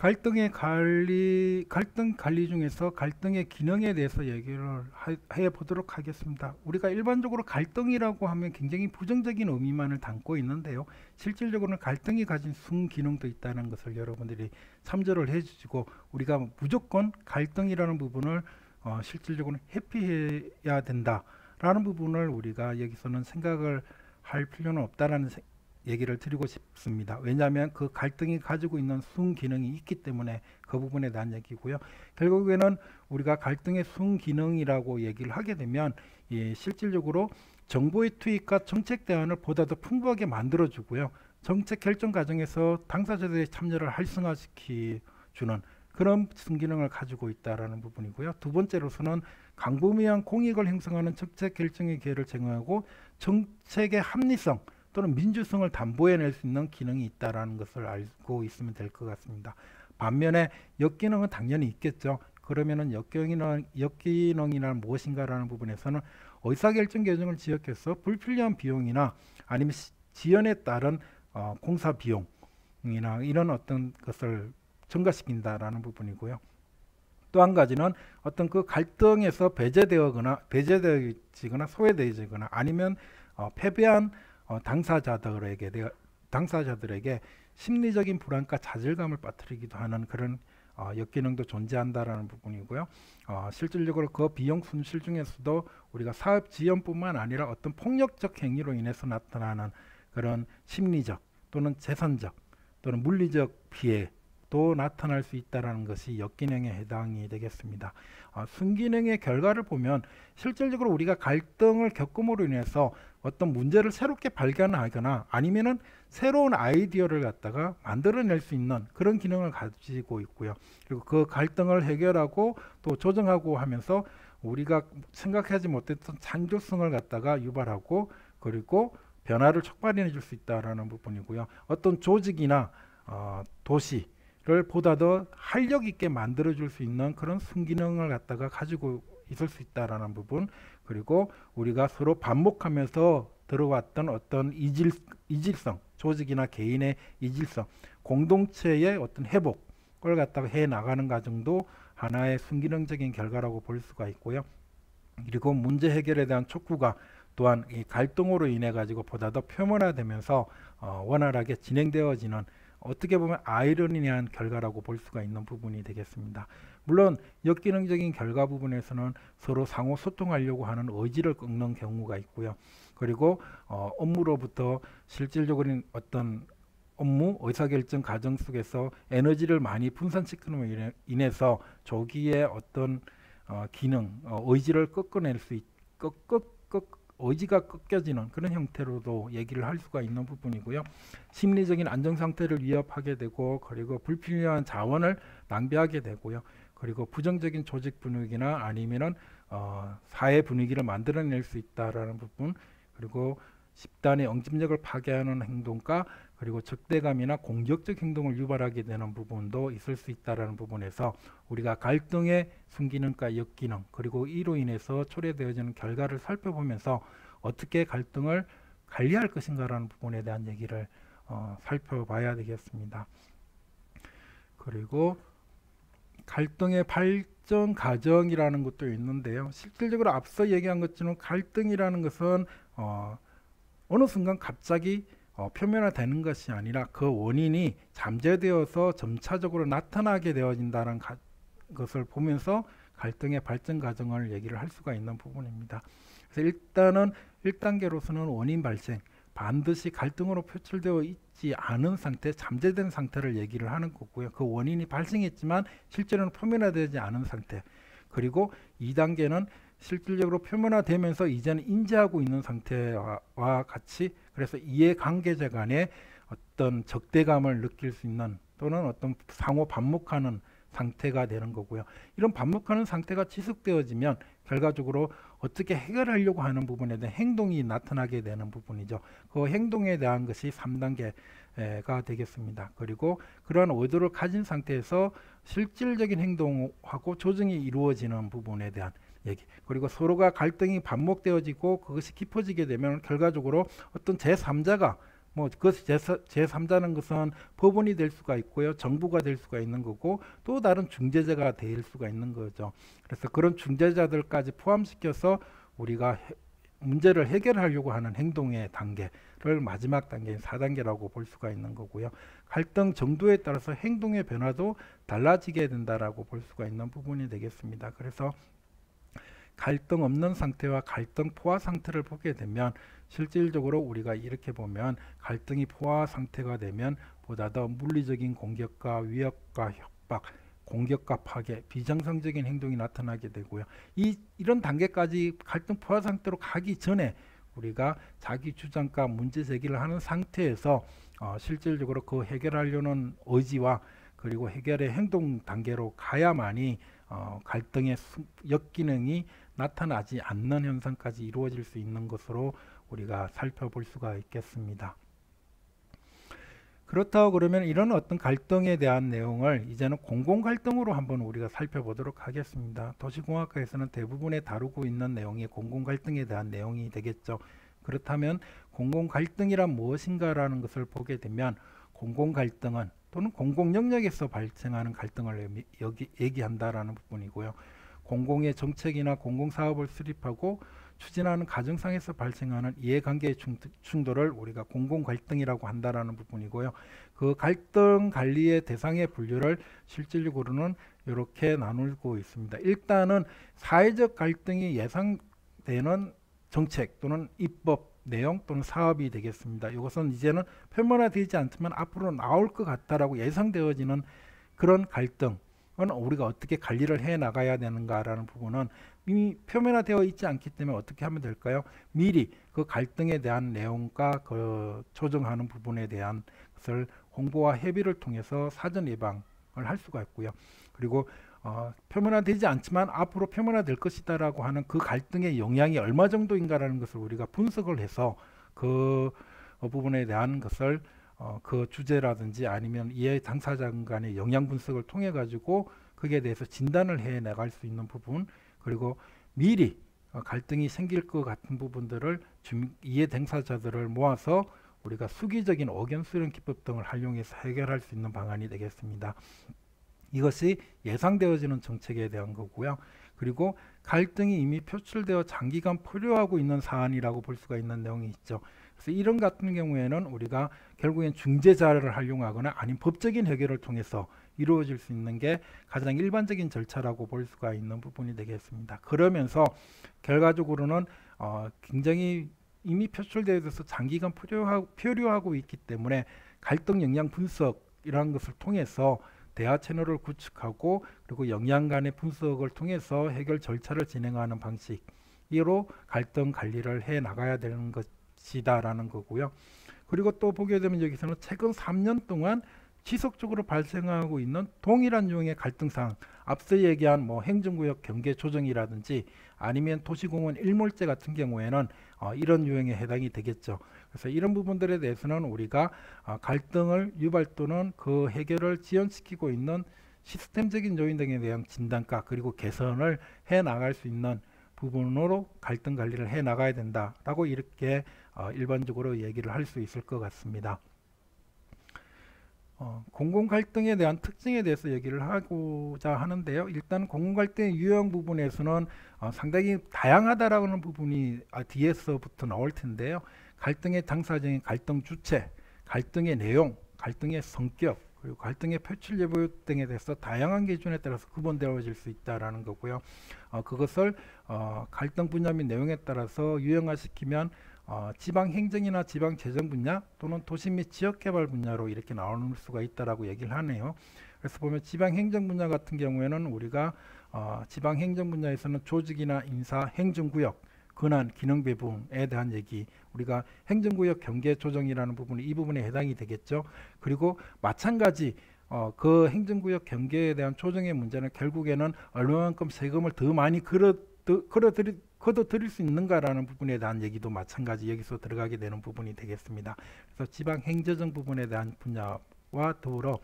갈등 관리 중에서 갈등의 기능에 대해서 얘기를 해 보도록 하겠습니다. 우리가 일반적으로 갈등이라고 하면 굉장히 부정적인 의미만을 담고 있는데요. 실질적으로는 갈등이 가진 순기능도 있다는 것을 여러분들이 참조를 해주시고, 우리가 무조건 갈등이라는 부분을 실질적으로 회피해야 된다라는 부분을 우리가 여기서는 생각을 할 필요는 없다라는 얘기를 드리고 싶습니다. 왜냐하면 그 갈등이 가지고 있는 순기능이 있기 때문에 그 부분에 대한 얘기고요. 결국에는 우리가 갈등의 순기능이라고 얘기를 하게 되면 실질적으로 정보의 투입과 정책 대안을 보다 더 풍부하게 만들어주고요. 정책 결정 과정에서 당사자들의 참여를 활성화시켜주는 그런 순기능을 가지고 있다는 부분이고요. 두 번째로서는 광범위한 공익을 형성하는 정책 결정의 기회를 제공하고 정책의 합리성 또는 민주성을 담보해낼 수 있는 기능이 있다는 것을 알고 있으면 될 것 같습니다. 반면에 역기능은 당연히 있겠죠. 그러면은 역기능이란 무엇인가라는 부분에서는 의사결정 과정을 지역해서 불필요한 비용이나 아니면 지연에 따른 공사 비용이나 이런 어떤 것을 증가시킨다라는 부분이고요. 또 한 가지는 어떤 그 갈등에서 배제되거나 소외되거나 아니면 패배한 당사자들에게 심리적인 불안과 좌절감을 빠뜨리기도 하는 그런 역기능도 존재한다라는 부분이고요. 실질적으로 그 비용 손실 중에서도 우리가 사업 지연뿐만 아니라 어떤 폭력적 행위로 인해서 나타나는 그런 심리적 또는 재산적 또는 물리적 피해도 나타날 수 있다는 것이 역기능에 해당이 되겠습니다. 순기능의 결과를 보면 실질적으로 우리가 갈등을 겪음으로 인해서 어떤 문제를 새롭게 발견하거나 아니면은 새로운 아이디어를 갖다가 만들어낼 수 있는 그런 기능을 가지고 있고요. 그리고 그 갈등을 해결하고 또 조정하고 하면서 우리가 생각하지 못했던 창조성을 갖다가 유발하고 그리고 변화를 촉발해 줄 수 있다라는 부분이고요. 어떤 조직이나 도시를 보다 더 활력 있게 만들어 줄 수 있는 그런 순기능을 갖다가 가지고 있을 수 있다라는 부분, 그리고 우리가 서로 반복하면서 들어왔던 어떤 이질성, 조직이나 개인의 이질성, 공동체의 어떤 회복을 갖다가 해 나가는 과정도 하나의 순기능적인 결과라고 볼 수가 있고요. 그리고 문제 해결에 대한 촉구가 또한 이 갈등으로 인해 가지고 보다 더 표면화되면서 원활하게 진행되어지는, 어떻게 보면 아이러니한 결과라고 볼 수가 있는 부분이 되겠습니다. 물론 역기능적인 결과 부분에서는 서로 상호 소통하려고 하는 의지를 꺾는 경우가 있고요. 그리고 업무로부터 실질적으로 어떤 업무 의사결정 과정 속에서 에너지를 많이 분산시키는 인해서 조기에 어떤 기능, 의지를 꺾어낼 수 의지가 꺾여지는 그런 형태로도 얘기를 할 수가 있는 부분이고요. 심리적인 안정 상태를 위협하게 되고, 그리고 불필요한 자원을 낭비하게 되고요. 그리고 부정적인 조직 분위기나 아니면은 사회 분위기를 만들어낼 수 있다라는 부분, 그리고 집단의 응집력을 파괴하는 행동과 그리고 적대감이나 공격적 행동을 유발하게 되는 부분도 있을 수 있다라는 부분에서 우리가 갈등의 순기능과 역기능, 그리고 이로 인해서 초래되어지는 결과를 살펴보면서 어떻게 갈등을 관리할 것인가라는 부분에 대한 얘기를 살펴봐야 되겠습니다. 그리고 갈등의 발전 과정이라는 것도 있는데요. 실질적으로 앞서 얘기한 것처럼 갈등이라는 것은 어느 순간 갑자기 표면화되는 것이 아니라 그 원인이 잠재되어서 점차적으로 나타나게 되어진다는 것을 보면서 갈등의 발전 과정을 얘기를 할 수가 있는 부분입니다. 그래서 일단은 1단계로서는 원인 발생, 반드시 갈등으로 표출되어 있지 않은 상태, 잠재된 상태를 얘기를 하는 거고요. 그 원인이 발생했지만 실제로는 표면화되지 않은 상태. 그리고 2단계는 실질적으로 표면화되면서 이제는 인지하고 있는 상태와 같이, 그래서 이해관계자 간에 어떤 적대감을 느낄 수 있는 또는 어떤 상호 반목하는 상태가 되는 거고요. 이런 반목하는 상태가 지속되어지면 결과적으로 어떻게 해결하려고 하는 부분에 대한 행동이 나타나게 되는 부분이죠. 그 행동에 대한 것이 3단계가 되겠습니다. 그리고 그러한 의도를 가진 상태에서 실질적인 행동하고 조정이 이루어지는 부분에 대한 얘기, 그리고 서로가 갈등이 반복되어지고 그것이 깊어지게 되면 결과적으로 어떤 제3자가 뭐 그 제3자는 것은 법원이 될 수가 있고요, 정부가 될 수가 있는 거고 또 다른 중재자가 될 수가 있는 거죠. 그래서 그런 중재자들까지 포함시켜서 우리가 문제를 해결하려고 하는 행동의 단계를 마지막 단계인 4단계라고 볼 수가 있는 거고요. 갈등 정도에 따라서 행동의 변화도 달라지게 된다라고 볼 수가 있는 부분이 되겠습니다. 그래서 갈등 없는 상태와 갈등 포화 상태를 보게 되면 실질적으로 우리가 이렇게 보면 갈등이 포화 상태가 되면 보다 더 물리적인 공격과 위협과 협박, 공격과 파괴, 비정상적인 행동이 나타나게 되고요. 이런 단계까지 갈등 포화 상태로 가기 전에 우리가 자기 주장과 문제 제기를 하는 상태에서 실질적으로 그 해결하려는 의지와 그리고 해결의 행동 단계로 가야만이 갈등의 역기능이 나타나지 않는 현상까지 이루어질 수 있는 것으로 우리가 살펴볼 수가 있겠습니다. 그렇다고 그러면 이런 어떤 갈등에 대한 내용을 이제는 공공갈등으로 한번 우리가 살펴보도록 하겠습니다. 도시공학과에서는 대부분에 다루고 있는 내용이 공공갈등에 대한 내용이 되겠죠. 그렇다면 공공갈등이란 무엇인가라는 것을 보게 되면 공공갈등은 또는 공공영역에서 발생하는 갈등을 얘기한다라는 부분이고요. 공공의 정책이나 공공사업을 수립하고 추진하는 과정상에서 발생하는 이해관계의 충돌을 우리가 공공갈등이라고 한다라는 부분이고요. 그 갈등 관리의 대상의 분류를 실질적으로는 이렇게 나누고 있습니다. 일단은 사회적 갈등이 예상되는 정책 또는 입법 내용 또는 사업이 되겠습니다. 이것은 이제는 표면화되지 않지만 앞으로 나올 것 같다라고 예상되어지는 그런 갈등은 우리가 어떻게 관리를 해 나가야 되는가라는 부분은 이미 표면화되어 있지 않기 때문에 어떻게 하면 될까요? 미리 그 갈등에 대한 내용과 그 조정하는 부분에 대한 것을 홍보와 협의를 통해서 사전 예방을 할 수가 있고요. 그리고 표면화되지 않지만 앞으로 표면화될 것이다라고 하는 그 갈등의 영향이 얼마 정도인가라는 것을 우리가 분석을 해서 그 부분에 대한 것을 그 주제라든지 아니면 이해 당사자 간의 영향 분석을 통해 가지고 거기에 대해서 진단을 해 나갈 수 있는 부분, 그리고 미리 갈등이 생길 것 같은 부분들을 이해 당사자들을 모아서 우리가 수기적인 의견 수렴 기법 등을 활용해서 해결할 수 있는 방안이 되겠습니다. 이것이 예상되어지는 정책에 대한 거고요. 그리고 갈등이 이미 표출되어 장기간 포효하고 있는 사안이라고 볼 수가 있는 내용이 있죠. 그래서 이런 같은 경우에는 우리가 결국엔 중재자를 활용하거나 아니면 법적인 해결을 통해서 이루어질 수 있는 게 가장 일반적인 절차라고 볼 수가 있는 부분이 되겠습니다. 그러면서 결과적으로는 굉장히 이미 표출되어서 장기간 표류하고 있기 때문에 갈등 영향 분석이라는 것을 통해서 대화 채널을 구축하고 그리고 영양 간의 분석을 통해서 해결 절차를 진행하는 방식으로 갈등 관리를 해 나가야 되는 것이다라는 거고요. 그리고 또 보게 되면 여기서는 최근 3년 동안 지속적으로 발생하고 있는 동일한 유형의 갈등상, 앞서 얘기한 뭐 행정구역 경계 조정이라든지 아니면 도시공원 일몰제 같은 경우에는 이런 유형에 해당이 되겠죠. 그래서 이런 부분들에 대해서는 우리가 갈등을 유발 또는 그 해결을 지연시키고 있는 시스템적인 요인 등에 대한 진단과 그리고 개선을 해 나갈 수 있는 부분으로 갈등 관리를 해 나가야 된다라고 이렇게 일반적으로 얘기를 할 수 있을 것 같습니다. 공공갈등에 대한 특징에 대해서 얘기를 하고자 하는데요. 일단 공공갈등의 유형 부분에서는 상당히 다양하다라는 부분이 뒤에서부터 나올 텐데요. 갈등의 당사자인 갈등 주체, 갈등의 내용, 갈등의 성격, 그리고 갈등의 표출 여부 등에 대해서 다양한 기준에 따라서 구분되어질 수 있다라는 거고요. 그것을 갈등 분야 및 내용에 따라서 유형화시키면 지방행정이나 지방재정 분야 또는 도시 및 지역개발 분야로 이렇게 나눌 수가 있다라고 얘기를 하네요. 그래서 보면 지방행정 분야 같은 경우에는 우리가 지방행정 분야에서는 조직이나 인사, 행정구역, 권한, 기능 배분에 대한 얘기, 우리가 행정구역 경계 조정이라는 부분이 이 부분에 해당이 되겠죠. 그리고 마찬가지 그 행정구역 경계에 대한 조정의 문제는 결국에는 얼마만큼 세금을 더 많이 걷어들일 수 있는가라는 부분에 대한 얘기도 마찬가지 여기서 들어가게 되는 부분이 되겠습니다. 그래서 지방행정정 부분에 대한 분야와 더불어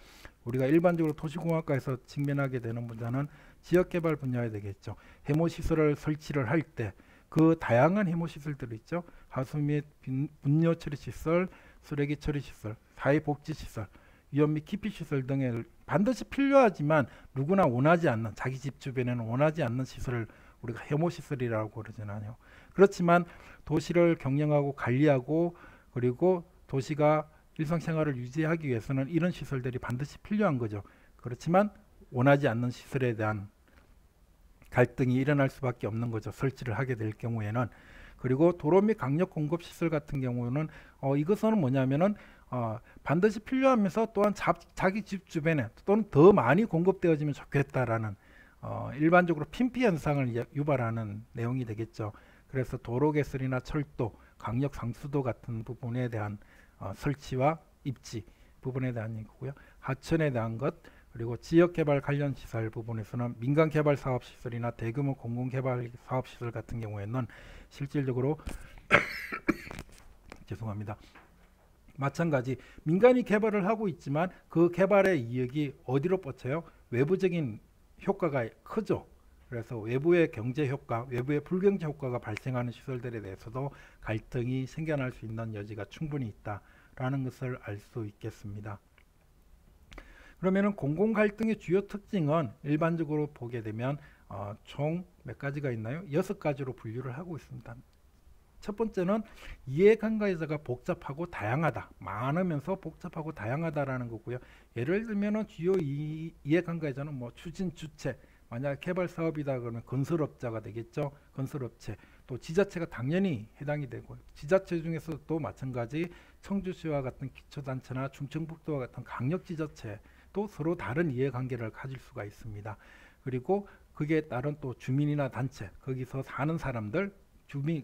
우리가 일반적으로 도시공학과에서 직면하게 되는 분야는 지역개발 분야에 되겠죠. 해모시설을 설치를 할 때 그 다양한 해모시설들이 있죠. 하수 및 분뇨 처리 시설, 쓰레기 처리 시설, 사회복지 시설, 위험 및 기피 시설 등을 반드시 필요하지만 누구나 원하지 않는, 자기 집 주변에는 원하지 않는 시설을 우리가 혐오 시설이라고 그러잖아요. 그렇지만 도시를 경영하고 관리하고 그리고 도시가 일상생활을 유지하기 위해서는 이런 시설들이 반드시 필요한 거죠. 그렇지만 원하지 않는 시설에 대한 갈등이 일어날 수밖에 없는 거죠. 설치를 하게 될 경우에는. 그리고 도로 및 강력 공급 시설 같은 경우는 이것은 뭐냐면은 반드시 필요하면서 또한 자기 집 주변에 또는 더 많이 공급되어지면 좋겠다라는 일반적으로 핀피 현상을 유발하는 내용이 되겠죠. 그래서 도로 개설이나 철도, 강력 상수도 같은 부분에 대한 설치와 입지 부분에 대한 얘기고요. 하천에 대한 것, 그리고 지역개발 관련 시설 부분에서는 민간개발 사업시설이나 대규모 공공개발 사업시설 같은 경우에는 실질적으로 죄송합니다. 마찬가지 민간이 개발을 하고 있지만 그 개발의 이익이 어디로 뻗쳐요? 외부적인 효과가 크죠. 그래서 외부의 경제 효과, 외부의 불경제 효과가 발생하는 시설들에 대해서도 갈등이 생겨날 수 있는 여지가 충분히 있다라는 것을 알 수 있겠습니다. 그러면은 공공 갈등의 주요 특징은 일반적으로 보게 되면 총 몇 가지가 있나요? 6가지로 분류를 하고 있습니다. 첫 번째는 이해관계자가 복잡하고 다양하다. 많으면서 복잡하고 다양하다라는 거고요. 예를 들면은 주요 이해관계자는 뭐 추진 주체, 만약 개발 사업이다 그러면 건설업자가 되겠죠. 건설업체. 또 지자체가 당연히 해당이 되고, 지자체 중에서도 또 마찬가지 청주시와 같은 기초단체나 충청북도와 같은 강력지자체 또 서로 다른 이해관계를 가질 수가 있습니다. 그리고 그게 따른 또 주민이나 단체, 거기서 사는 사람들,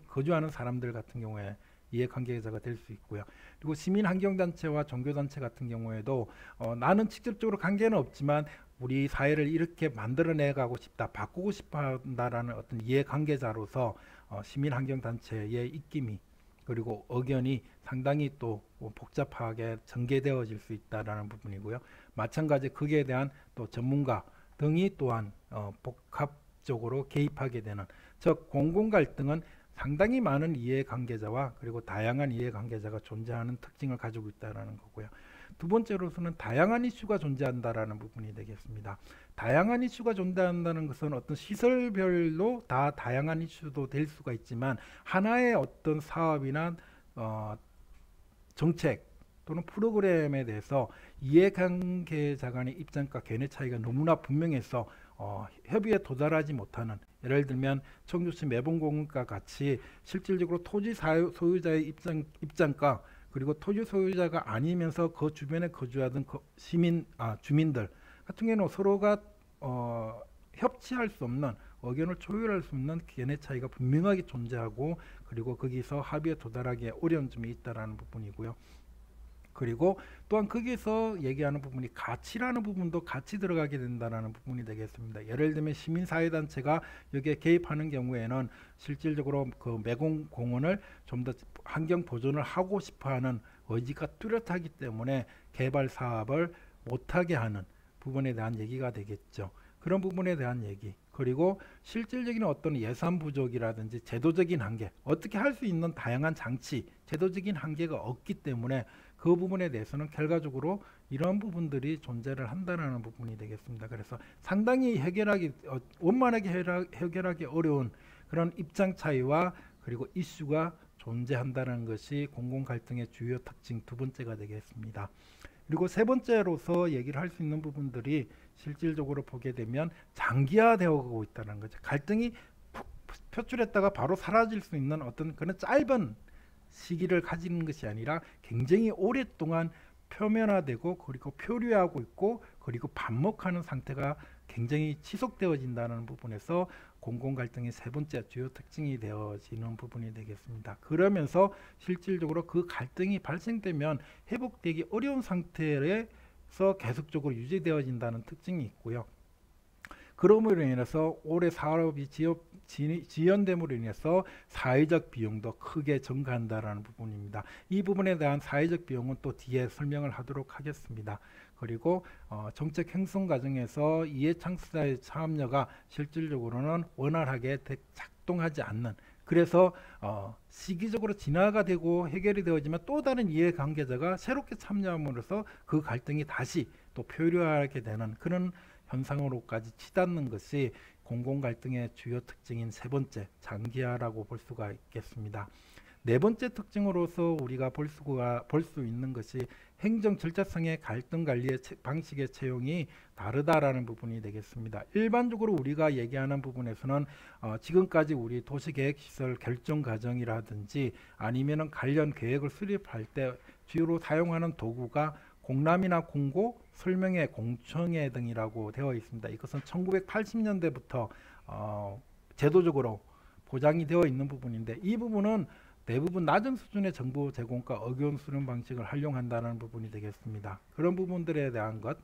거주하는 사람들 같은 경우에 이해관계자가 될 수 있고요. 그리고 시민환경단체와 종교단체 같은 경우에도 나는 직접적으로 관계는 없지만 우리 사회를 이렇게 만들어내가고 싶다, 바꾸고 싶어 한다라는 어떤 이해관계자로서 시민환경단체의 입김이 그리고 의견이 상당히 또 복잡하게 전개되어질 수 있다라는 부분이고요. 마찬가지 거기에 대한 또 전문가 등이 또한 복합적으로 개입하게 되는, 즉 공공 갈등은 상당히 많은 이해관계자와 그리고 다양한 이해관계자가 존재하는 특징을 가지고 있다는 거고요. 두 번째로서는 다양한 이슈가 존재한다라는 부분이 되겠습니다. 다양한 이슈가 존재한다는 것은 어떤 시설별로 다 다양한 이슈도 될 수가 있지만 하나의 어떤 사업이나 정책 또는 프로그램에 대해서 이해관계자 간의 입장과 견해 차이가 너무나 분명해서 협의에 도달하지 못하는, 예를 들면 청주시 매봉공원과 같이 실질적으로 토지 소유자의 입장과 그리고 토지 소유자가 아니면서 그 주변에 거주하던 주민들 같은 경우는 서로가 협치할 수 없는, 의견을 조율할 수 없는 견해 차이가 분명하게 존재하고 그리고 거기서 합의에 도달하기 어려운 점이 있다라는 부분이고요. 그리고 또한 거기서 얘기하는 부분이 가치라는 부분도 같이 들어가게 된다는 부분이 되겠습니다. 예를 들면 시민사회단체가 여기에 개입하는 경우에는 실질적으로 그 매공공원을 좀 더 환경 보존을 하고 싶어하는 의지가 뚜렷하기 때문에 개발 사업을 못하게 하는 부분에 대한 얘기가 되겠죠. 그런 부분에 대한 얘기, 그리고 실질적인 어떤 예산 부족이라든지 제도적인 한계, 어떻게 할 수 있는 다양한 장치, 제도적인 한계가 없기 때문에 그 부분에 대해서는 결과적으로 이런 부분들이 존재를 한다는 부분이 되겠습니다. 그래서 상당히 원만하게 해결하기 어려운 그런 입장 차이와 그리고 이슈가 존재한다는 것이 공공 갈등의 주요 특징 두 번째가 되겠습니다. 그리고 세 번째로서 얘기를 할 수 있는 부분들이 실질적으로 보게 되면 장기화되어 가고 있다는 거죠. 갈등이 표출했다가 바로 사라질 수 있는 어떤 그런 짧은 시기를 가지는 것이 아니라 굉장히 오랫동안 표면화되고 그리고 표류하고 있고 그리고 반복하는 상태가 굉장히 지속되어진다는 부분에서 공공 갈등의 세 번째 주요 특징이 되어지는 부분이 되겠습니다. 그러면서 실질적으로 그 갈등이 발생되면 회복되기 어려운 상태에서 계속적으로 유지되어진다는 특징이 있고요. 그러므로 인해서 올해 사업이 지연됨으로 인해서 사회적 비용도 크게 증가한다는 부분입니다. 이 부분에 대한 사회적 비용은 또 뒤에 설명을 하도록 하겠습니다. 그리고 정책 형성 과정에서 이해창수자의 참여가 실질적으로는 원활하게 작동하지 않는 그래서 시기적으로 진화가 되고 해결이 되어지만 또 다른 이해관계자가 새롭게 참여함으로써 그 갈등이 다시 또 표류하게 되는 그런 현상으로까지 치닫는 것이 공공 갈등의 주요 특징인 세 번째 장기화라고 볼 수가 있겠습니다. 네 번째 특징으로서 우리가 볼 수 있는 것이 행정 절차상의 갈등 관리의 방식의 채용이 다르다라는 부분이 되겠습니다. 일반적으로 우리가 얘기하는 부분에서는 지금까지 우리 도시계획시설 결정 과정이라든지 아니면은 관련 계획을 수립할 때 주로 사용하는 도구가 공람이나 공고, 설명회, 공청회 등이라고 되어 있습니다. 이것은 1980년대부터 제도적으로 보장이 되어 있는 부분인데 이 부분은 대부분 낮은 수준의 정보 제공과 의견 수렴 방식을 활용한다는 부분이 되겠습니다. 그런 부분들에 대한 것.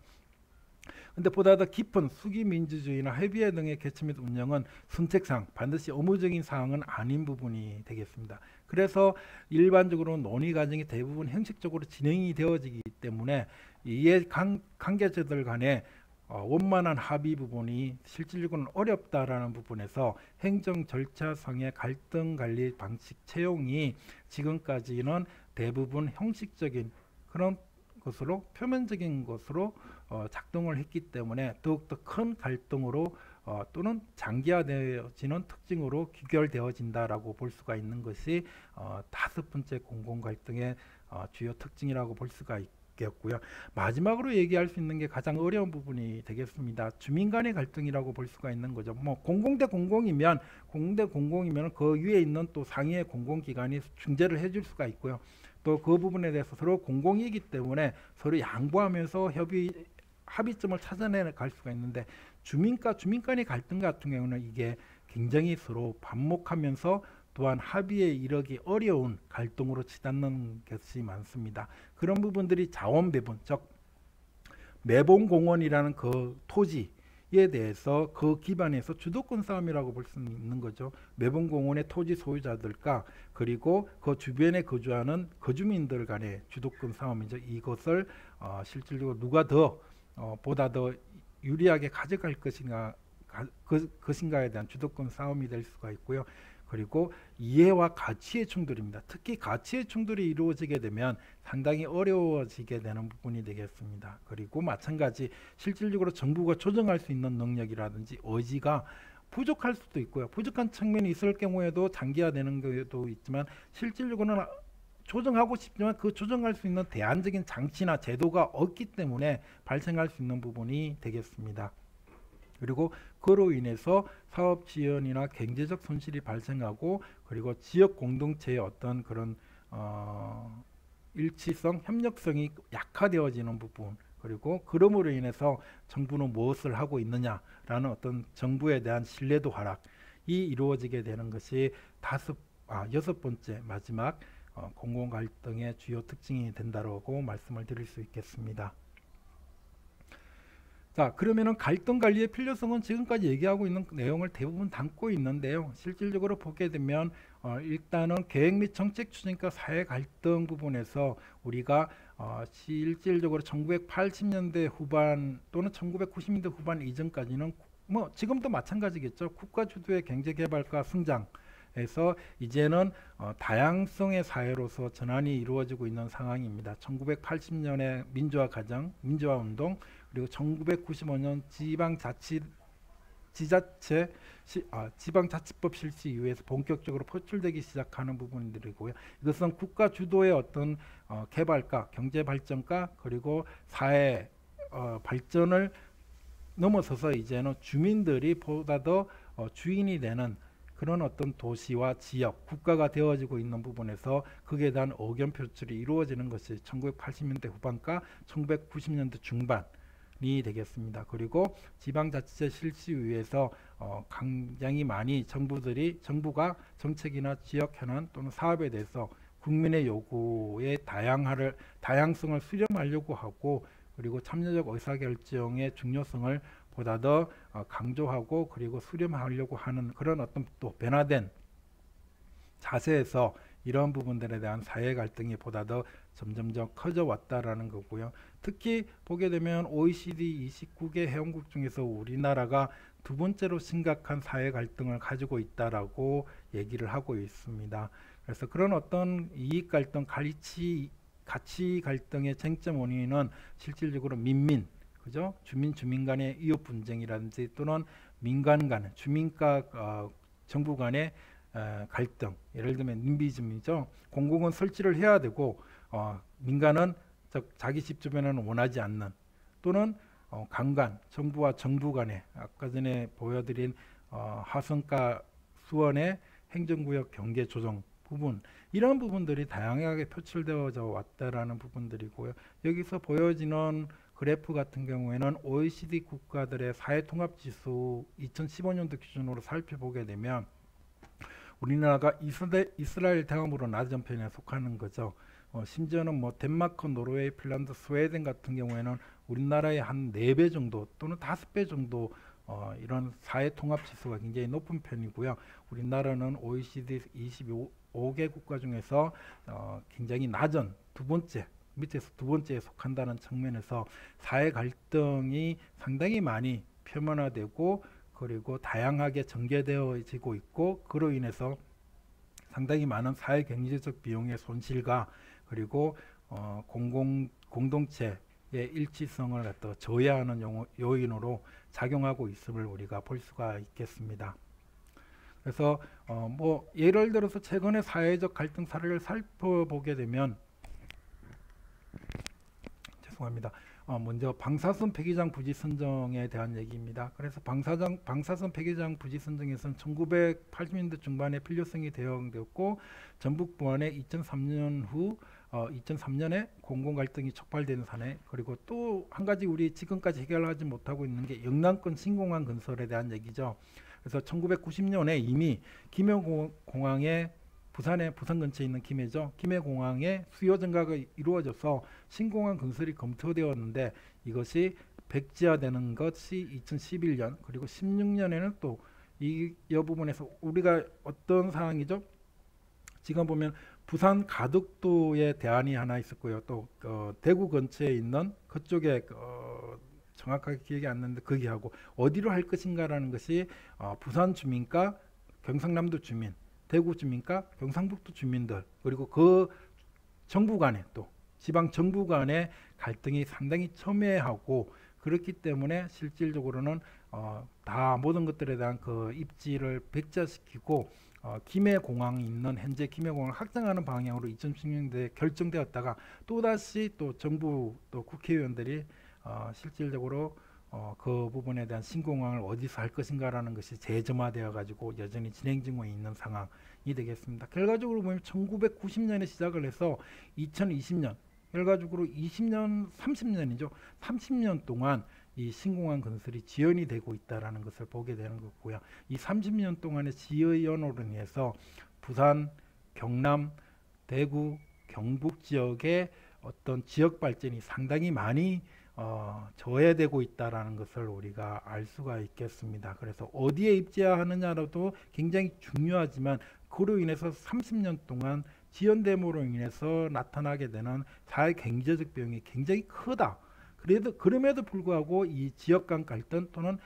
근데 보다 더 깊은 수기 민주주의나 협의회 등의 개최 및 운영은 선택상 반드시 의무적인 사항은 아닌 부분이 되겠습니다. 그래서 일반적으로 논의 과정이 대부분 형식적으로 진행이 되어지기 때문에 이해 관계자들 간에 원만한 합의 부분이 실질적으로는 어렵다라는 부분에서 행정 절차상의 갈등 관리 방식 채용이 지금까지는 대부분 형식적인 그런 것으로 표면적인 것으로 작동을 했기 때문에 더욱더 큰 갈등으로 또는 장기화되어지는 특징으로 귀결되어진다라고 볼 수가 있는 것이 다섯 번째 공공 갈등의 주요 특징이라고 볼 수가 있겠고요. 마지막으로 얘기할 수 있는 게 가장 어려운 부분이 되겠습니다. 주민 간의 갈등이라고 볼 수가 있는 거죠. 뭐 공공대 공공이면 그 위에 있는 또 상위의 공공기관이 중재를 해줄 수가 있고요. 또 그 부분에 대해서 서로 공공이기 때문에 서로 양보하면서 합의점을 찾아내 갈 수가 있는데 주민 간의 갈등 같은 경우는 이게 굉장히 서로 반목하면서 또한 합의에 이르기 어려운 갈등으로 치닫는 것이 많습니다. 그런 부분들이 자원 배분, 즉 매봉공원이라는 그 토지에 대해서 그 기반에서 주도권 싸움이라고 볼 수 있는 거죠. 매봉공원의 토지 소유자들과 그리고 그 주변에 거주하는 거주민들 간의 주도권 싸움이죠. 이것을 실질적으로 누가 보다 더 유리하게 가져갈 것인가에 대한 주도권 싸움이 될 수가 있고요. 그리고 이해와 가치의 충돌입니다. 특히 가치의 충돌이 이루어지게 되면 상당히 어려워지게 되는 부분이 되겠습니다. 그리고 마찬가지 실질적으로 정부가 조정할 수 있는 능력이라든지 의지가 부족할 수도 있고요. 부족한 측면이 있을 경우에도 장기화되는 경우도 있지만 실질적으로는 조정하고 싶지만 그 조정할 수 있는 대안적인 장치나 제도가 없기 때문에 발생할 수 있는 부분이 되겠습니다. 그리고 그로 인해서 사업 지연이나 경제적 손실이 발생하고 그리고 지역 공동체의 어떤 그런 일치성, 협력성이 약화되어지는 부분 그리고 그럼으로 인해서 정부는 무엇을 하고 있느냐라는 어떤 정부에 대한 신뢰도 하락이 이루어지게 되는 것이 여섯 번째 마지막 공공 갈등의 주요 특징이 된다고 말씀을 드릴 수 있겠습니다. 자, 그러면은 갈등 관리의 필요성은 지금까지 얘기하고 있는 내용을 대부분 담고 있는데요. 실질적으로 보게 되면 일단은 계획 및 정책 추진과 사회 갈등 부분에서 우리가 실질적으로 1980년대 후반 또는 1990년대 후반 이전까지는 뭐 지금도 마찬가지겠죠. 국가 주도의 경제 개발과 성장에서 이제는 다양성의 사회로서 전환이 이루어지고 있는 상황입니다. 1980년에 민주화 과정, 민주화 운동 그리고 1995년 지방자치법 실시 이후에서 본격적으로 표출되기 시작하는 부분들이고요. 이것은 국가 주도의 어떤 개발과 경제 발전과 그리고 사회 발전을 넘어서서 이제는 주민들이 보다 더 주인이 되는 그런 어떤 도시와 지역, 국가가 되어지고 있는 부분에서 거기에 대한 의견 표출이 이루어지는 것이 1980년대 후반과 1990년대 중반 이 되겠습니다. 그리고 지방자치제 실시 위해서 굉장히 많이 정부가 정책이나 지역 현안 또는 사업에 대해서 국민의 요구의 다양성을 수렴하려고 하고 그리고 참여적 의사결정의 중요성을 보다 더 강조하고 그리고 수렴하려고 하는 그런 어떤 또 변화된 자세에서 이러한 부분들에 대한 사회 갈등이 보다 더 점점점 커져 왔다라는 거고요. 특히 보게 되면 OECD 29개 회원국 중에서 우리나라가 두 번째로 심각한 사회 갈등을 가지고 있다라고 얘기를 하고 있습니다. 그래서 그런 어떤 이익 갈등, 가치 갈등의 쟁점 원인은 실질적으로 민민, 그죠? 주민 간의 이웃 분쟁이라든지 또는 민간 간, 주민과 정부 간의 갈등, 예를 들면 님비즘이죠. 공공은 설치를 해야 되고 민간은 자기 집 주변에는 원하지 않는, 또는 강간, 정부와 정부 간의 아까 전에 보여드린 하성과 수원의 행정구역 경계 조정 부분, 이런 부분들이 다양하게 표출되어져 왔다라는 부분들이고요. 여기서 보여지는 그래프 같은 경우에는 OECD 국가들의 사회통합지수 2015년도 기준으로 살펴보게 되면 우리나라가 이스라엘 다음으로 낮은 편에 속하는 거죠. 심지어는 뭐 덴마크, 노르웨이, 핀란드, 스웨덴 같은 경우에는 우리나라의 한 4배 정도 또는 5배 정도 이런 사회통합지수가 굉장히 높은 편이고요. 우리나라는 OECD 25개 국가 중에서 굉장히 낮은 두 번째, 밑에서 두 번째에 속한다는 측면에서 사회 갈등이 상당히 많이 표면화되고 그리고 다양하게 전개되어지고 있고, 그로 인해서 상당히 많은 사회 경제적 비용의 손실과 그리고 공동체의 일치성을 갖다 저해하는 요인으로 작용하고 있음을 우리가 볼 수가 있겠습니다. 그래서 뭐 예를 들어서 최근의 사회적 갈등 사례를 살펴보게 되면, 죄송합니다. 먼저 방사선 폐기장 부지 선정에 대한 얘기입니다. 그래서 방사선 폐기장 부지 선정에서는 1980년대 중반에 필요성이 대응되었고, 전북 부안의 2003년 후 2003년에 공공 갈등이 촉발되는 사례, 그리고 또 한 가지 우리 지금까지 해결하지 못하고 있는 게 영남권 신공항 건설에 대한 얘기죠. 그래서 1990년에 이미 김해공항에 부산 근처에 있는 김해죠. 김해공항에 수요 증가가 이루어져서 신공항 건설이 검토되었는데 이것이 백지화되는 것이 2011년, 그리고 16년에는 또 이 부분에서 우리가 어떤 상황이죠? 지금 보면 부산 가덕도에 대안이 하나 있었고요. 또 대구 근처에 있는 그쪽에 정확하게 기억이 안 나는데 거기하고 어디로 할 것인가라는 것이 부산 주민과 경상남도 주민, 대구 주민과 경상북도 주민들, 그리고 그 정부 간에 또 지방 정부 간의 갈등이 상당히 첨예하고, 그렇기 때문에 실질적으로는 다 모든 것들에 대한 그 입지를 백자시키고 김해공항이 있는 현재 김해공항을 확장하는 방향으로 2016년도에 결정되었다가 또다시 또 정부 또 국회의원들이 실질적으로 그 부분에 대한 신공항을 어디서 할 것인가라는 것이 재점화되어 가지고 여전히 진행 중에 있는 상황이 되겠습니다. 결과적으로 보면 1990년에 시작을 해서 2020년, 결과적으로 20년, 30년이죠. 30년 동안 이 신공항 건설이 지연이 되고 있다라는 것을 보게 되는 거고요. 이 30년 동안의 지연으로 인해서 부산, 경남, 대구, 경북 지역의 어떤 지역 발전이 상당히 많이 저해되고 있다라는 것을 우리가 알 수가 있겠습니다. 그래서 어디에 입지하느냐도 굉장히 중요하지만 그로 인해서 30년 동안 지연됨으로 인해서 나타나게 되는 사회 경제적 비용이 굉장히 크다. 그럼에도 불구하고 이 지역 간 갈등 또는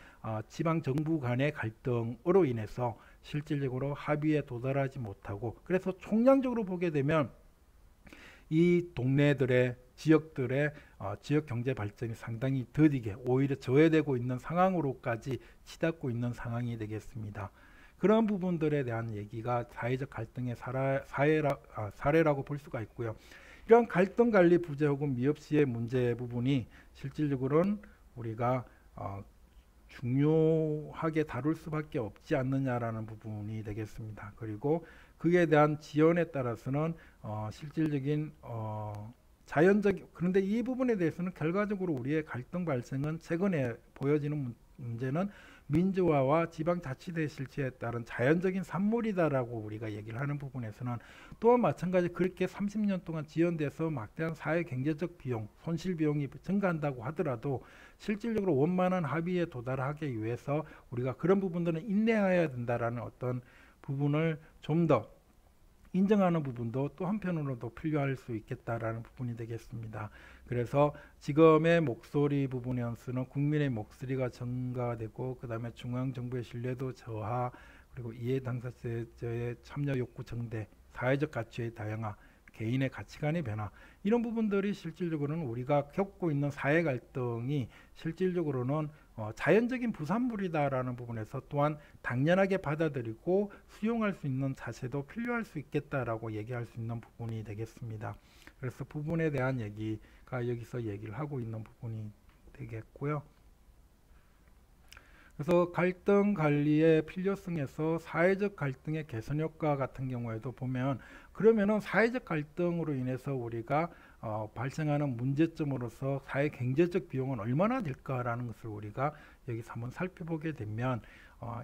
지방 정부 간의 갈등으로 인해서 실질적으로 합의에 도달하지 못하고, 그래서 총량적으로 보게 되면 이 동네들의 지역들의 지역 경제 발전이 상당히 더디게 오히려 저해되고 있는 상황으로까지 치닫고 있는 상황이 되겠습니다. 그런 부분들에 대한 얘기가 사회적 갈등의 사례라고 볼 수가 있고요. 이런 갈등 관리 부재 혹은 미흡 시의 문제 부분이 실질적으로는 우리가 중요하게 다룰 수밖에 없지 않느냐라는 부분이 되겠습니다. 그리고 그에 대한 지연에 따라서는 실질적인 그런데 이 부분에 대해서는 결과적으로 우리의 갈등 발생은 최근에 보여지는 문제는 민주화와 지방자치대 실체에 따른 자연적인 산물이다라고 우리가 얘기를 하는 부분에서는 또한 마찬가지 그렇게 30년 동안 지연돼서 막대한 사회 경제적 비용, 손실 비용이 증가한다고 하더라도 실질적으로 원만한 합의에 도달하기 위해서 우리가 그런 부분들은 인내해야 된다라는 어떤 부분을 좀 더 인정하는 부분도 또 한편으로도 필요할 수 있겠다라는 부분이 되겠습니다. 그래서 지금의 목소리 부분에서는 국민의 목소리가 증가되고 그 다음에 중앙정부의 신뢰도 저하, 그리고 이해 당사자의 참여 욕구 증대, 사회적 가치의 다양화, 개인의 가치관의 변화, 이런 부분들이 실질적으로는 우리가 겪고 있는 사회 갈등이 실질적으로는 자연적인 부산물이다라는 부분에서 또한 당연하게 받아들이고 수용할 수 있는 자세도 필요할 수 있겠다라고 얘기할 수 있는 부분이 되겠습니다. 그래서 부분에 대한 얘기가 여기서 얘기를 하고 있는 부분이 되겠고요. 그래서 갈등 관리의 필요성에서 사회적 갈등의 개선 효과 같은 경우에도 보면, 그러면은 사회적 갈등으로 인해서 우리가 발생하는 문제점으로서 사회 경제적 비용은 얼마나 될까라는 것을 우리가 여기서 한번 살펴보게 되면,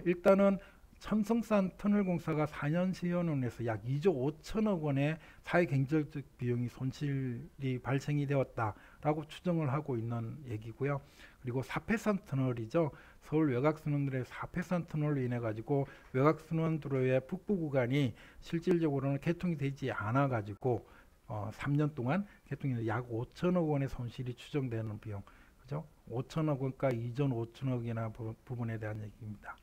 일단은 천성산 터널 공사가 4년 시연원에서 약 2조 5천억 원의 사회 경제적 비용이 손실이 발생이 되었다라고 추정을 하고 있는 얘기고요. 그리고 사패산 터널이죠. 서울 외곽순환도로의 사패산 터널로 인해 가지고 외곽순환도로의 북부 구간이 실질적으로는 개통이 되지 않아 가지고 3년 동안 개통이 약 5천억 원의 손실이 추정되는 비용, 그죠? 5천억 원과 이전 5천억이나 부분에 대한 얘기입니다.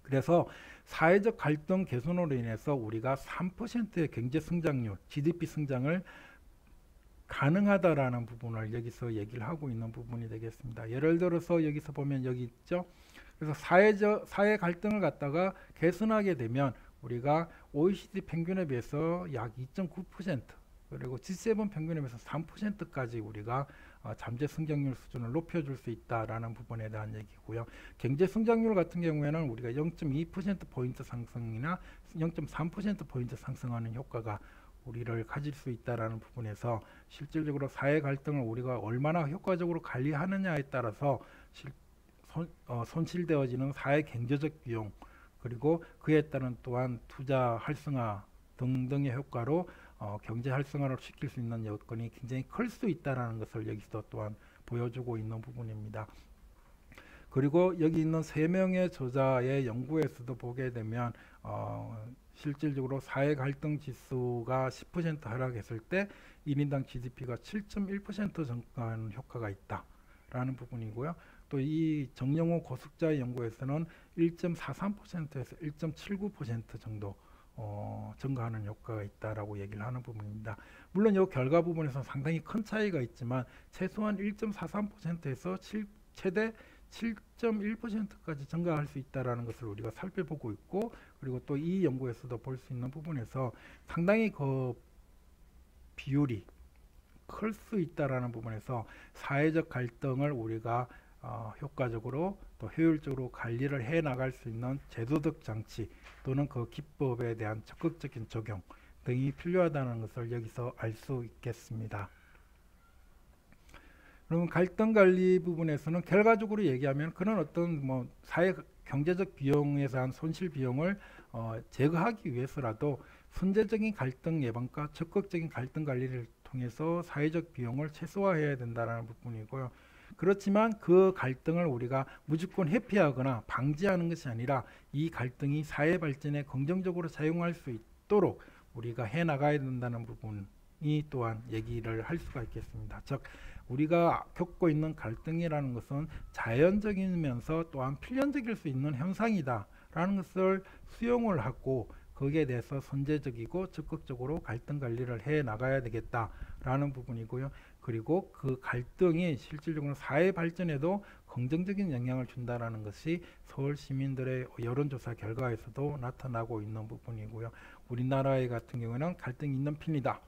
그래서 사회적 갈등 개선으로 인해서 우리가 3%의 경제 성장률, GDP 성장을 가능하다라는 부분을 여기서 얘기를 하고 있는 부분이 되겠습니다. 예를 들어서 여기서 보면 여기 있죠. 그래서 사회 갈등을 갖다가 개선하게 되면 우리가 OECD 평균에 비해서 약 2.9%, 그리고 G7 평균에 비해서 3%까지 우리가 잠재 성장률 수준을 높여줄 수 있다라는 부분에 대한 얘기고요. 경제 성장률 같은 경우에는 우리가 0.2%포인트 상승이나 0.3%포인트 상승하는 효과가 우리를 가질 수 있다라는 부분에서 실질적으로 사회 갈등을 우리가 얼마나 효과적으로 관리하느냐에 따라서 손실되어지는 사회 경제적 비용, 그리고 그에 따른 또한 투자 활성화 등등의 효과로 경제 활성화를 시킬 수 있는 여건이 굉장히 클 수 있다는 것을 여기서 또한 보여주고 있는 부분입니다. 그리고 여기 있는 3명의 저자의 연구에서도 보게 되면 실질적으로 사회 갈등 지수가 10% 하락했을 때 1인당 GDP가 7.1% 증가하는 효과가 있다라는 부분이고요. 또 이 정영호 고숙자의 연구에서는 1.43%에서 1.79% 정도 증가하는 효과가 있다라고 얘기를 하는 부분입니다. 물론 이 결과 부분에서 상당히 큰 차이가 있지만 최소한 1.43%에서 최대 7.1%까지 증가할 수 있다라는 것을 우리가 살펴보고 있고, 그리고 또 이 연구에서도 볼 수 있는 부분에서 상당히 그 비율이 클 수 있다라는 부분에서 사회적 갈등을 우리가 효과적으로 또 효율적으로 관리를 해 나갈 수 있는 제도적 장치 또는 그 기법에 대한 적극적인 적용 등이 필요하다는 것을 여기서 알 수 있겠습니다. 그러면 갈등 관리 부분에서는 결과적으로 얘기하면 그런 어떤 사회 경제적 비용에서 한 손실 비용을 제거하기 위해서라도 선제적인 갈등 예방과 적극적인 갈등 관리를 통해서 사회적 비용을 최소화해야 된다는 부분이고요. 그렇지만 그 갈등을 우리가 무조건 회피하거나 방지하는 것이 아니라 이 갈등이 사회 발전에 긍정적으로 작용할 수 있도록 우리가 해나가야 된다는 부분이 또한 얘기를 할 수가 있겠습니다. 즉 우리가 겪고 있는 갈등이라는 것은 자연적이면서 또한 필연적일 수 있는 현상이다라는 것을 수용을 하고 거기에 대해서 선제적이고 적극적으로 갈등 관리를 해 나가야 되겠다라는 부분이고요. 그리고 그 갈등이 실질적으로 사회 발전에도 긍정적인 영향을 준다라는 것이 서울 시민들의 여론조사 결과에서도 나타나고 있는 부분이고요. 우리나라의 같은 경우는 갈등이 있는 편이다.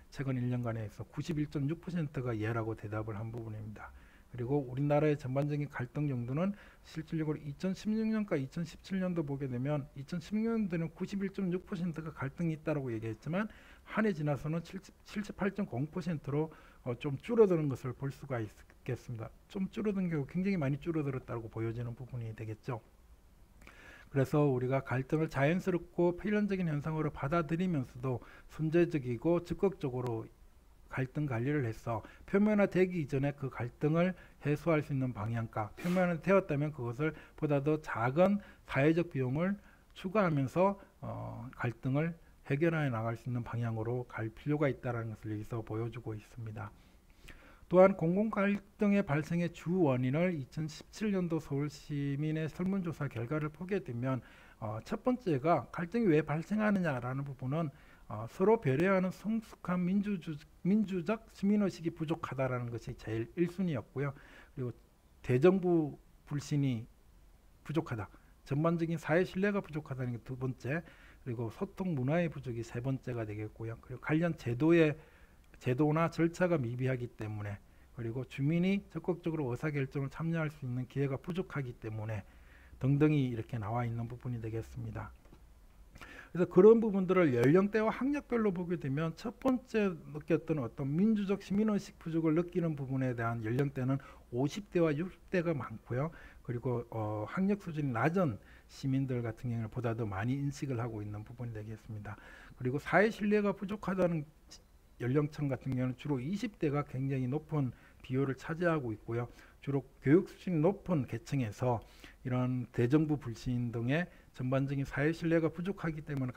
최근 1년간에서 91.6%가 예라고 대답을 한 부분입니다. 그리고 우리나라의 전반적인 갈등 정도는 실질적으로 2016년과 2017년도 보게 되면 2016년도에는 91.6%가 갈등이 있다고 얘기했지만 한 해 지나서는 78.0%로 좀 줄어드는 것을 볼 수가 있겠습니다. 좀 줄어든 경우 굉장히 많이 줄어들었다고 보여지는 부분이 되겠죠. 그래서 우리가 갈등을 자연스럽고 필연적인 현상으로 받아들이면서도 선제적이고 적극적으로 갈등 관리를 해서 표면화되기 이전에 그 갈등을 해소할 수 있는 방향과 표면화되었다면 그것을 보다 더 작은 사회적 비용을 추가하면서 갈등을 해결해 나갈 수 있는 방향으로 갈 필요가 있다는 것을 여기서 보여주고 있습니다. 또한 공공갈등의 발생의 주 원인을 2017년도 서울시민의 설문조사 결과를 보게 되면 첫 번째가 갈등이 왜 발생하느냐라는 부분은 서로 배려하는 성숙한 민주적 시민의식이 부족하다라는 것이 제일 1순위였고요. 그리고 대정부 불신이 부족하다. 전반적인 사회 신뢰가 부족하다는 게 두 번째, 그리고 소통 문화의 부족이 세 번째가 되겠고요. 그리고 관련 제도나 절차가 미비하기 때문에, 그리고 주민이 적극적으로 의사결정을 참여할 수 있는 기회가 부족하기 때문에 등등이 이렇게 나와 있는 부분이 되겠습니다. 그래서 그런 부분들을 연령대와 학력별로 보게 되면 첫 번째 느꼈던 어떤 민주적 시민의식 부족을 느끼는 부분에 대한 연령대는 50대와 60대가 많고요. 그리고 학력 수준이 낮은 시민들 같은 경우는 보다 더 많이 인식을 하고 있는 부분이 되겠습니다. 그리고 사회 신뢰가 부족하다는 연령층 같은 경우는 주로 20대가 굉장히 높은 비율을 차지하고 있고요. 주로 교육 수준이 높은 계층에서 이런 대정부 불신 등의 전반적인 사회 신뢰가 부족하기 때문에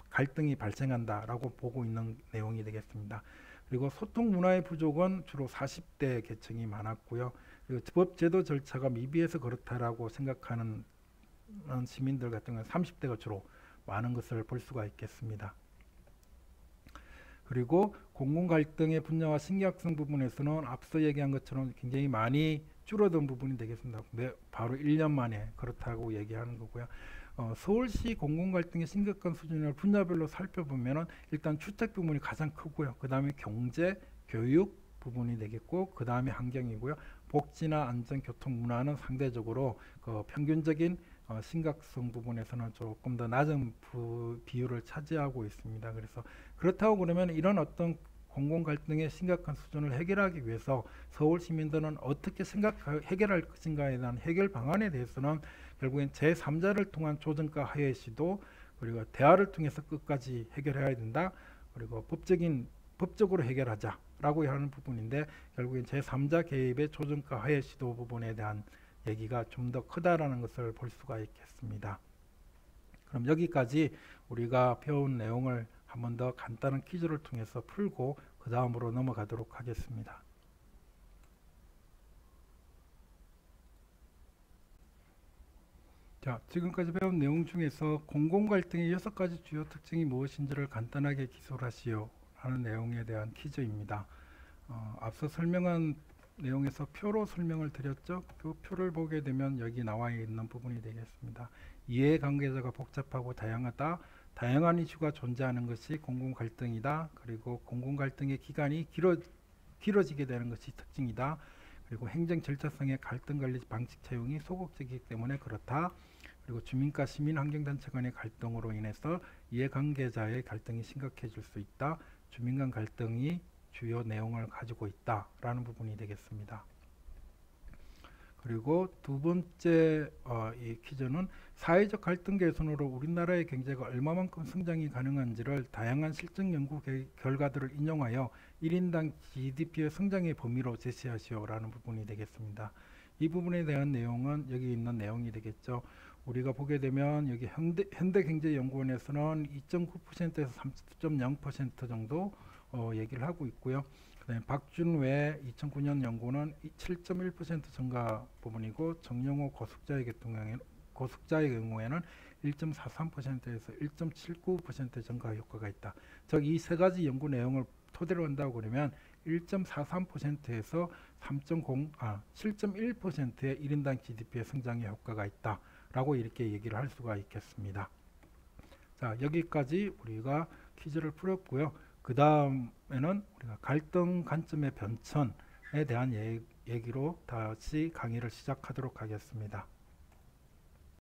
갈등이 발생한다라고 보고 있는 내용이 되겠습니다. 그리고 소통 문화의 부족은 주로 40대 계층이 많았고요. 그리고 법 제도 절차가 미비해서 그렇다라고 생각하는 시민들 같은 경우는 30대가 주로 많은 것을 볼 수가 있겠습니다. 그리고 공공 갈등의 분야와 신경성 부분에서는 앞서 얘기한 것처럼 굉장히 많이 줄어든 부분이 되겠습니다. 바로 1년 만에 그렇다고 얘기하는 거고요. 서울시 공공 갈등의 심각한 수준을 분야별로 살펴보면은 일단 주택 부분이 가장 크고요. 그 다음에 경제, 교육 부분이 되겠고, 그 다음에 환경이고요. 복지나 안전, 교통, 문화는 상대적으로 평균적인 심각성 부분에서는 조금 더 낮은 비율을 차지하고 있습니다. 그래서 그렇다고 그러면 이런 어떤 공공 갈등의 심각한 수준을 해결하기 위해서 서울 시민들은 어떻게 해결할 것인가에 대한 해결 방안에 대해서는 결국엔 제3자를 통한 조정과 하해 시도, 그리고 대화를 통해서 끝까지 해결해야 된다. 그리고 법적으로 해결하자라고 하는 부분인데, 결국엔 제3자 개입의 조정과 하해 시도 부분에 대한 얘기가 좀 더 크다라는 것을 볼 수가 있겠습니다. 그럼 여기까지 우리가 배운 내용을 한 번 더 간단한 퀴즈를 통해서 풀고 그 다음으로 넘어가도록 하겠습니다. 자, 지금까지 배운 내용 중에서 공공갈등의 6가지 주요 특징이 무엇인지를 간단하게 기술하시오 하는 내용에 대한 퀴즈입니다. 앞서 설명한 내용에서 표로 설명을 드렸죠. 그 표를 보게 되면 여기 나와 있는 부분이 되겠습니다. 이해관계자가 복잡하고 다양하다. 다양한 이슈가 존재하는 것이 공공갈등이다. 그리고 공공갈등의 기간이 길어지게 되는 것이 특징이다. 그리고 행정 절차상의 갈등관리 방식 채용이 소극적이기 때문에 그렇다. 그리고 주민과 시민 환경단체 간의 갈등으로 인해서 이해관계자의 갈등이 심각해질 수 있다. 주민 간 갈등이 주요 내용을 가지고 있다라는 부분이 되겠습니다. 그리고 두 번째 이 퀴즈는 사회적 갈등 개선으로 우리나라의 경제가 얼마만큼 성장이 가능한지를 다양한 실증 연구 결과들을 인용하여 1인당 GDP의 성장의 범위로 제시하시오라는 부분이 되겠습니다. 이 부분에 대한 내용은 여기 있는 내용이 되겠죠. 우리가 보게 되면 여기 현대경제연구원에서는 2.9%에서 3.0% 정도 얘기를 하고 있고요. 그다음에 박준외 2009년 연구는 7.1% 증가 부분이고, 정영호 고숙자의 경우에는 1.43%에서 1.79% 증가 효과가 있다. 즉 이 세 가지 연구 내용을 토대로 한다고 그러면 1.43%에서 7.1%의 1인당 GDP의 성장의 효과가 있다라고 이렇게 얘기를 할 수가 있겠습니다. 자, 여기까지 우리가 퀴즈를 풀었고요. 그 다음에는 우리가 갈등 관점의 변천에 대한 얘기로 다시 강의를 시작하도록 하겠습니다.